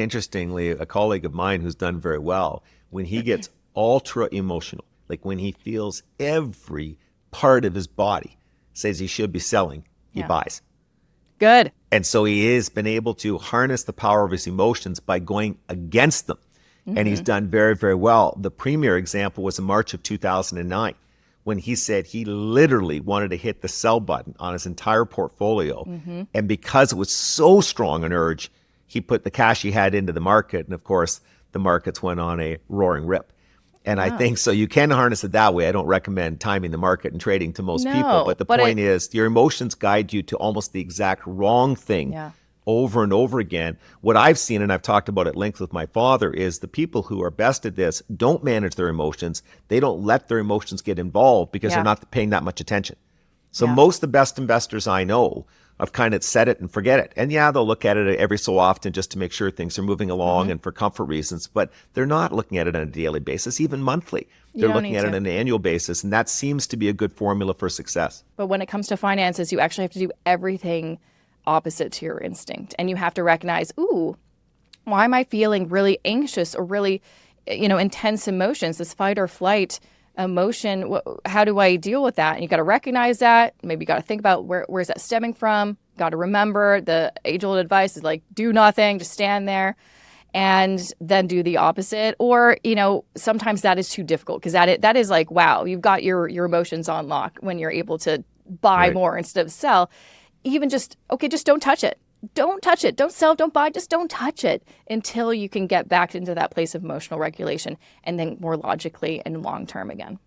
Interestingly, a colleague of mine who's done very well, when he gets ultra emotional, like when he feels every part of his body says he should be selling, he buys. Good. And so he has been able to harness the power of his emotions by going against them. And he's done very, very well. The premier example was in March of 2009, when he said he literally wanted to hit the sell button on his entire portfolio. And because it was so strong an urge, he put the cash he had into the market. And of course, the markets went on a roaring rip. And I think so you can harness it that way. I don't recommend timing the market and trading to most people. But the point is, your emotions guide you to almost the exact wrong thing over and over again. What I've seen, and I've talked about at length with my father, is the people who are best at this don't manage their emotions. They don't let their emotions get involved because they're not paying that much attention. So most of the best investors I know have kind of set it and forget it. And they'll look at it every so often just to make sure things are moving along and for comfort reasons, but they're not looking at it on a daily basis, even monthly. They're looking at it on an annual basis, and that seems to be a good formula for success. But when it comes to finances, you actually have to do everything opposite to your instinct. And you have to recognize, ooh, why am I feeling really anxious or really, intense emotions, this fight or flight emotion? How do I deal with that? And you got to recognize that. Maybe you got to think about where's that stemming from. Got to remember the age-old advice is like, do nothing, just stand there, and then do the opposite. Or, sometimes that is too difficult because that is like, wow, you've got your emotions on lock when you're able to buy more instead of sell. Even just don't touch it. Don't touch it. Don't sell, don't buy, just don't touch it until you can get back into that place of emotional regulation and then more logically and long term again.